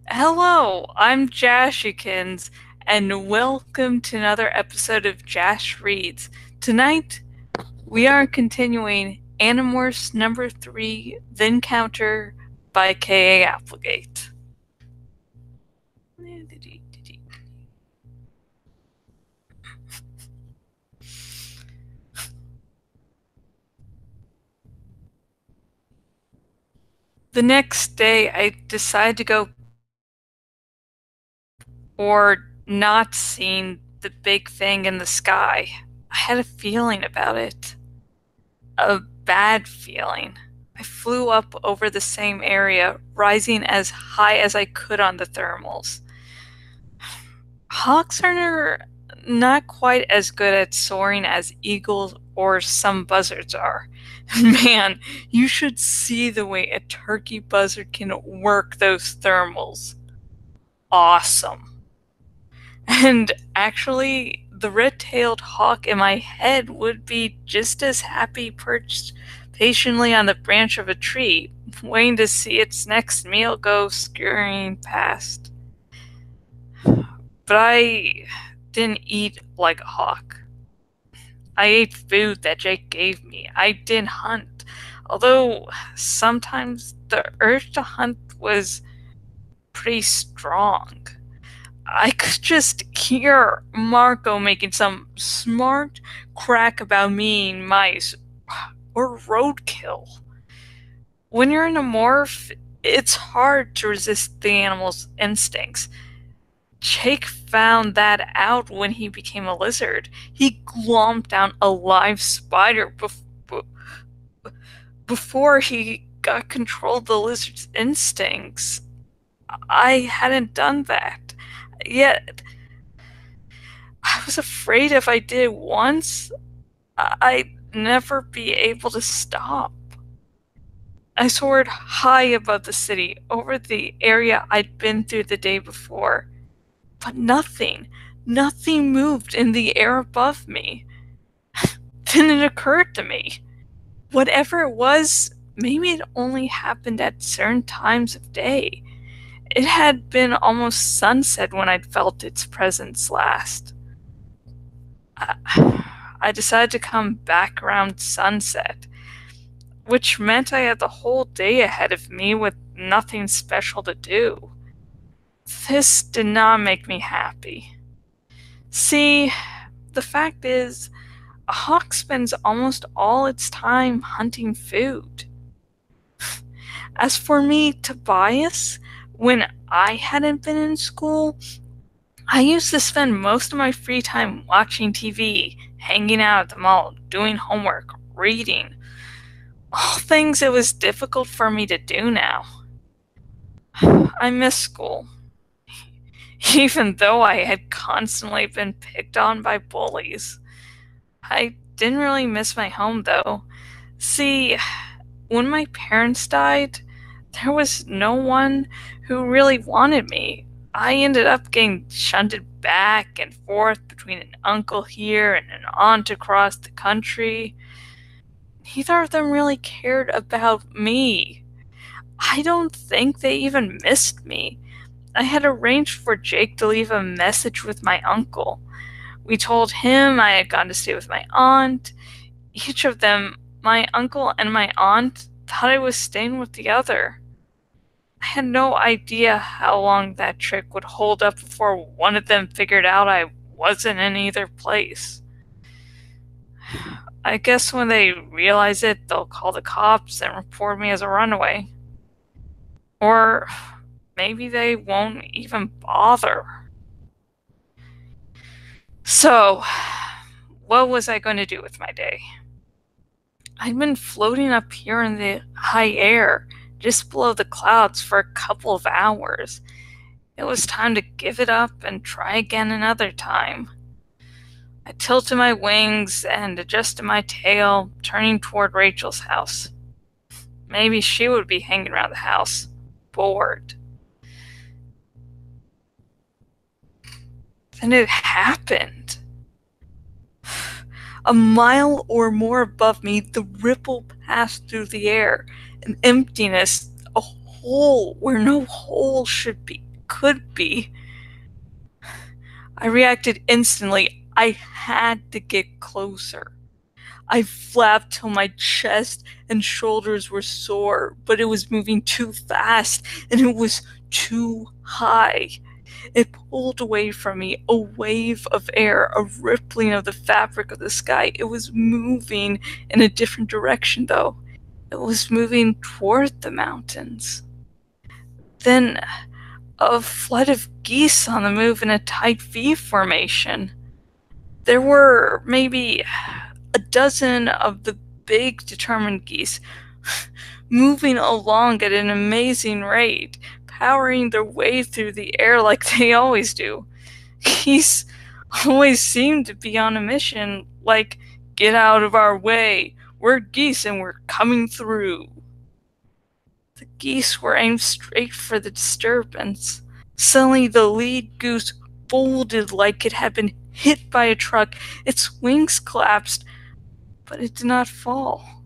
Hello, I'm Jashikins, and welcome to another episode of Jash Reads. Tonight, we are continuing Animorphs number 3, The Encounter by K.A. Applegate. The next day, I decided to go or not seeing the big thing in the sky. I had a feeling about it. A bad feeling. I flew up over the same area, rising as high as I could on the thermals. Hawks are not quite as good at soaring as eagles or some buzzards are. Man, you should see the way a turkey buzzard can work those thermals. Awesome. And actually, the red-tailed hawk in my head would be just as happy perched patiently on the branch of a tree, waiting to see its next meal go scurrying past. But I didn't eat like a hawk. I ate food that Jake gave me. I didn't hunt, although sometimes the urge to hunt was pretty strong. I could just hear Marco making some smart crack about me and mice or roadkill. When you're in a morph, it's hard to resist the animal's instincts. Jake found that out when he became a lizard. He glomped down a live spider before he got control of the lizard's instincts. I hadn't done that. Yet, I was afraid if I did it once, I'd never be able to stop. I soared high above the city, over the area I'd been through the day before. But nothing moved in the air above me. Then it occurred to me. Whatever it was, maybe it only happened at certain times of day. It had been almost sunset when I'd felt its presence last. I decided to come back around sunset, which meant I had the whole day ahead of me with nothing special to do. This did not make me happy. See, the fact is, a hawk spends almost all its time hunting food. As for me, Tobias, when I hadn't been in school, I used to spend most of my free time watching TV, hanging out at the mall, doing homework, reading. All things it was difficult for me to do now. I miss school, even though I had constantly been picked on by bullies. I didn't really miss my home, though. See, when my parents died, there was no one who really wanted me. I ended up getting shunted back and forth between an uncle here and an aunt across the country. Neither of them really cared about me. I don't think they even missed me. I had arranged for Jake to leave a message with my uncle. We told him I had gone to stay with my aunt. Each of them, my uncle and my aunt, thought I was staying with the other. I had no idea how long that trick would hold up before one of them figured out I wasn't in either place. I guess when they realize it, they'll call the cops and report me as a runaway. Or maybe they won't even bother. So, what was I going to do with my day? I'd been floating up here in the high air, just below the clouds, for a couple of hours. It was time to give it up and try again another time. I tilted my wings and adjusted my tail, turning toward Rachel's house. Maybe she would be hanging around the house, bored. Then it happened. A mile or more above me, the ripple passed through the air, an emptiness, a hole where no hole should be. could be. I reacted instantly. I had to get closer. I flapped till my chest and shoulders were sore, but it was moving too fast and it was too high. It pulled away from me, a wave of air, a rippling of the fabric of the sky. It was moving in a different direction, though. It was moving toward the mountains. Then a flood of geese on the move in a tight V formation. There were maybe a dozen of the big, determined geese moving along at an amazing rate, powering their way through the air like they always do. Geese always seem to be on a mission, like, get out of our way. We're geese and we're coming through. The geese were aimed straight for the disturbance. Suddenly the lead goose folded like it had been hit by a truck. Its wings collapsed, but it did not fall.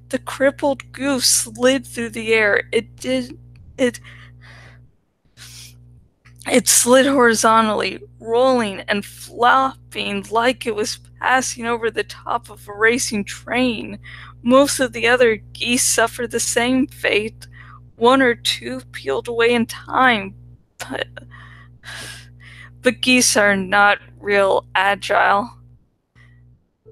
The crippled goose slid through the air. It slid horizontally, rolling and flopping like it was passing over the top of a racing train. Most of the other geese suffered the same fate. One or two peeled away in time, but geese are not real agile.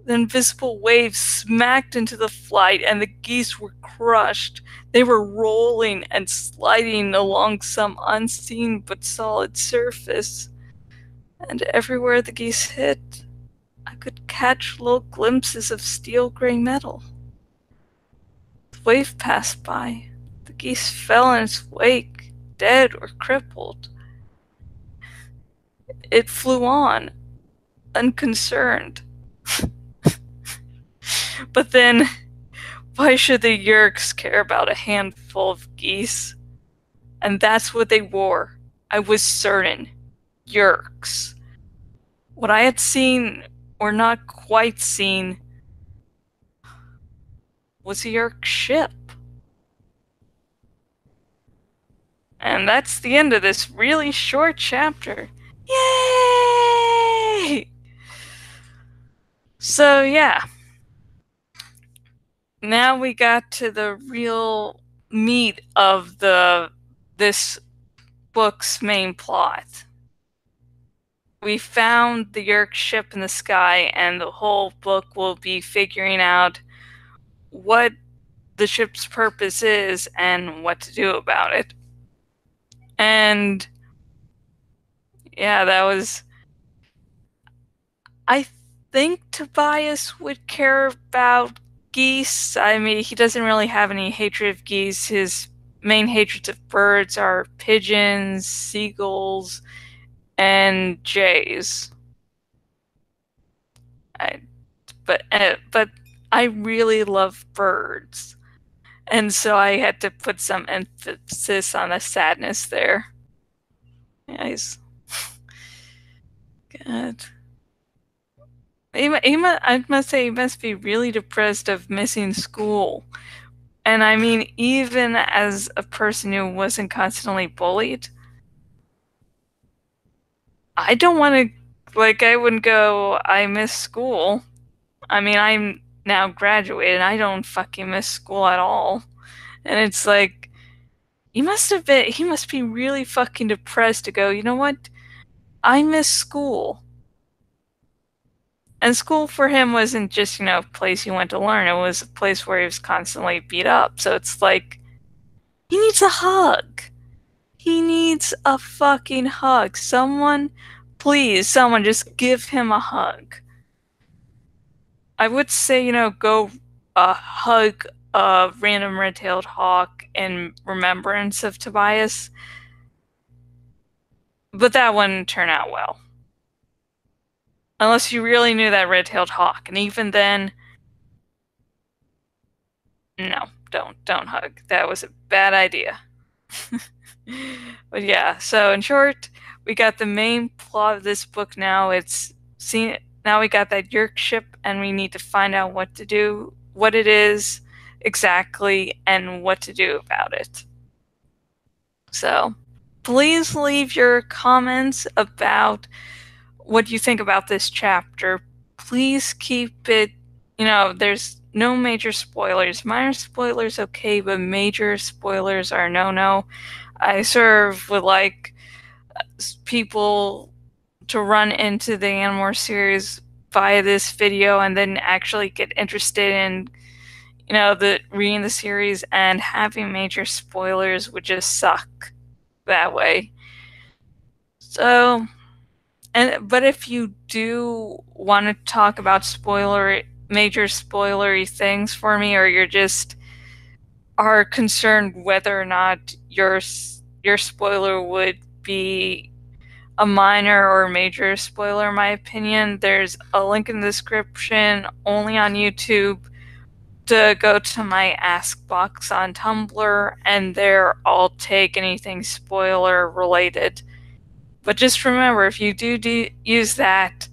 The invisible waves smacked into the flight, and the geese were crushed. They were rolling and sliding along some unseen but solid surface. And everywhere the geese hit, I could catch little glimpses of steel-gray metal. The wave passed by. The geese fell in its wake, dead or crippled. It flew on, unconcerned. But then, why should the Yerks care about a handful of geese? And that's what they wore. I was certain. Yerks. What I had seen, or not quite seen, was a Yerk ship. And that's the end of this really short chapter. Yay! So yeah. Now we got to the real meat of this book's main plot. We found the Yerk ship in the sky, and the whole book will be figuring out what the ship's purpose is and what to do about it. And yeah, that was... I think Tobias would care about geese. I mean, he doesn't really have any hatred of geese. His main hatreds of birds are pigeons, seagulls, and jays. But I really love birds, and so I had to put some emphasis on the sadness there. Yeah, he's... God. I must say, he must be really depressed of missing school. And I mean, even as a person who wasn't constantly bullied, I don't want to, like, I wouldn't go, I miss school. I mean, I'm now graduated, I don't fucking miss school at all. And it's like, he must be really fucking depressed to go, you know what? I miss school. And school for him wasn't just, a place he went to learn. It was a place where he was constantly beat up. So it's like, he needs a hug. He needs a fucking hug. Someone, please, someone just give him a hug. I would say, go hug a random red-tailed hawk in remembrance of Tobias. But that wouldn't turn out well. Unless you really knew that red-tailed hawk. And even then, no, don't hug. That was a bad idea. But yeah, so in short, we got the main plot of this book now. Now we got that Yerk ship, and we need to find out what to do, what it is exactly, and what to do about it. So, Please leave your comments about what you think about this chapter. Please keep it, there's no major spoilers. Minor spoilers, okay, but major spoilers are no-no. I would like people to run into the Animorphs series via this video and then actually get interested in, reading the series, and having major spoilers would just suck that way. So, but if you do want to talk about major spoilery things for me, or you're just are concerned whether or not your spoiler would be a minor or major spoiler, in my opinion, there's a link in the description only on YouTube to go to my Ask box on Tumblr, and there I'll take anything spoiler related. But just remember, if you do use that,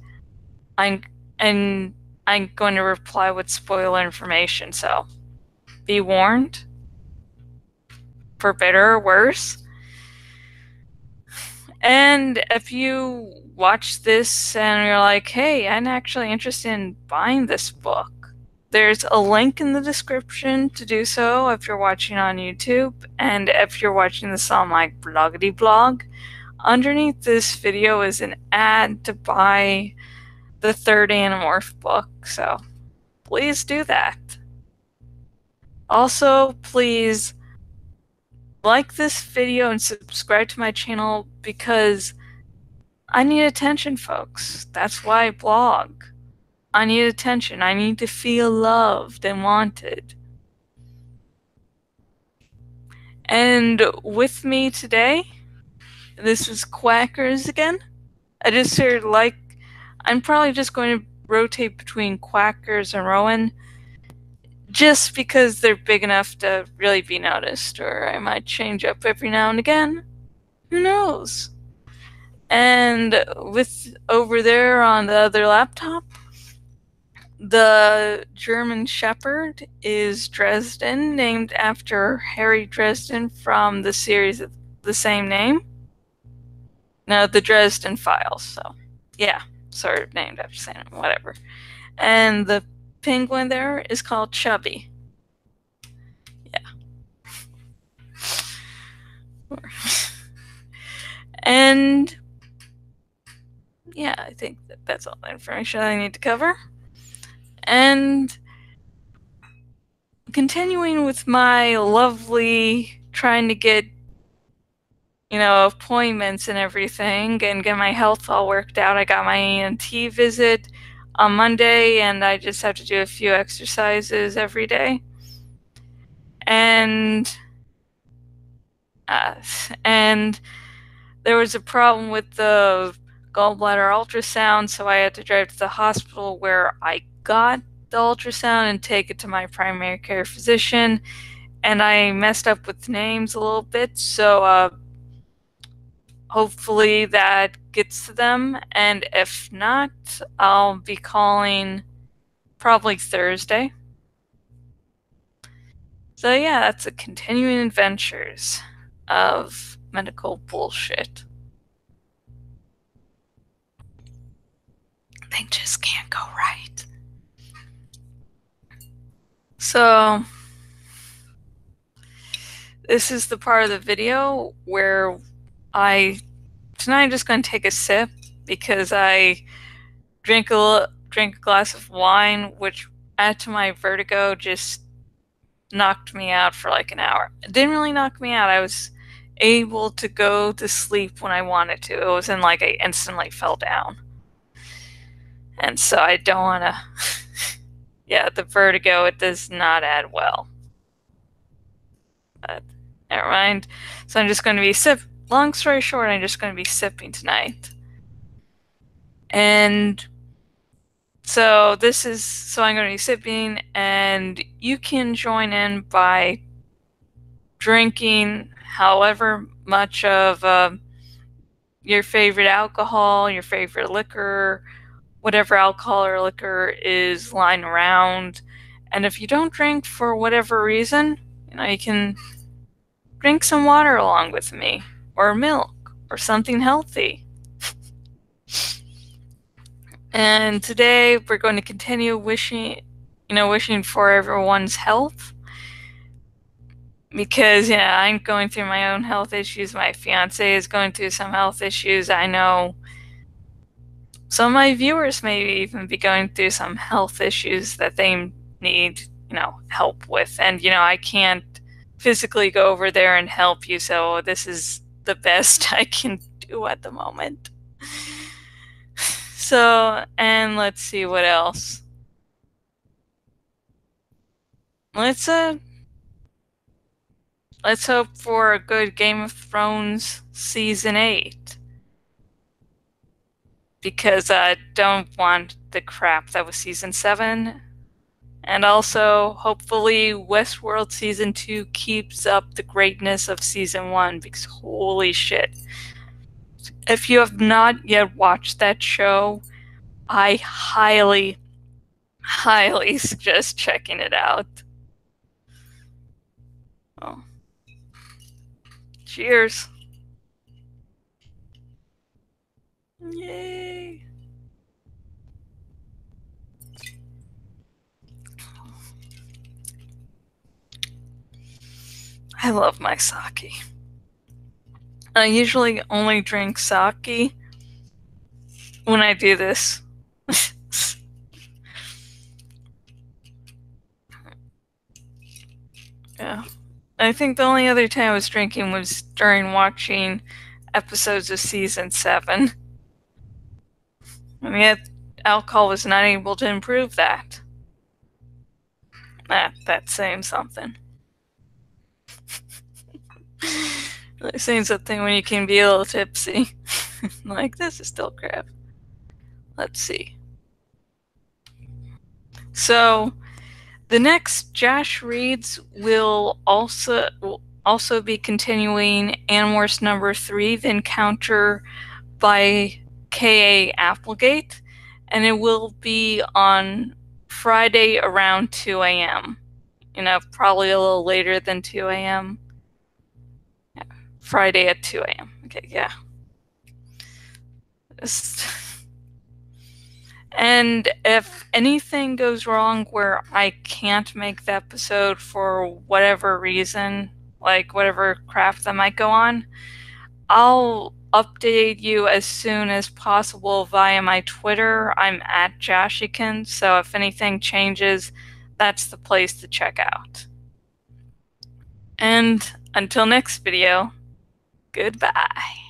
I'm going to reply with spoiler information, so be warned, for better or worse. And if you watch this and you're like, hey, I'm actually interested in buying this book, there's a link in the description to do so if you're watching on YouTube, and if you're watching this on my bloggity blog, underneath this video is an ad to buy the third Animorph book, so please do that. Also, please like this video and subscribe to my channel, because I need attention, folks. That's why I blog. I need attention. I need to feel loved and wanted. And with me today, this is Quackers again. I just heard, I'm probably just going to rotate between Quackers and Rowan, just because they're big enough to really be noticed, or I might change up every now and again. Who knows? And with over there on the other laptop, the German Shepherd is Dresden, named after Harry Dresden from the series of the same name. No, the Dresden Files, so yeah, sort of named after the same name, whatever. And the penguin there is called Chubby. Yeah. And yeah, I think that's all the information I need to cover. And continuing with my lovely trying to get, appointments and everything and get my health all worked out. I got my ENT visit on Monday, and I just have to do a few exercises every day. And there was a problem with the gallbladder ultrasound, so I had to drive to the hospital where I got the ultrasound and take it to my primary care physician. And I messed up with names a little bit, so hopefully that gets to them. And if not, I'll be calling probably Thursday. So yeah, that's the continuing adventures of medical bullshit. They just can't go right. So this is the part of the video where tonight I'm just going to take a sip, because I drank a glass of wine, which add to my vertigo just knocked me out for like an hour. It didn't really knock me out. I was able to go to sleep when I wanted to. It wasn't like I instantly fell down. And so I don't want to... yeah, the vertigo, it does not add well. But never mind. So I'm just going to be long story short, I'm just going to be sipping tonight. And so I'm going to be sipping, and you can join in by drinking however much of your favorite alcohol, your favorite liquor, whatever alcohol or liquor is lying around. And if you don't drink for whatever reason, you can drink some water along with me, or milk or something healthy. And today we're going to continue wishing for everyone's health. Because, I'm going through my own health issues. My fiance is going through some health issues. I know some of my viewers may even be going through some health issues that they need, help with. And, I can't physically go over there and help you, so this is the best I can do at the moment. So, and let's see what else. Let's hope for a good Game of Thrones Season 8. Because I don't want the crap that was Season 7. And also, hopefully, Westworld Season 2 keeps up the greatness of Season 1, because holy shit. If you have not yet watched that show, I highly, highly suggest checking it out. Oh. Cheers. Yay. I love my sake. I usually only drink sake when I do this. Yeah. I think the only other time I was drinking was during watching episodes of Season 7. And yet, alcohol was not able to improve that. That's saying something. Like saying something when you can be a little tipsy. Like, this is still crap. Let's see. So, the next Jash reads will also be continuing Animorphs number 3, The Encounter by K.A. Applegate, and it will be on Friday around 2 a.m. Probably a little later than 2 a.m. Yeah, Friday at 2 a.m. Okay, yeah. And if anything goes wrong where I can't make the episode for whatever reason, like whatever crap that might go on, I'll update you as soon as possible via my Twitter. I'm at Jashikin, so if anything changes, that's the place to check out. And until next video, goodbye.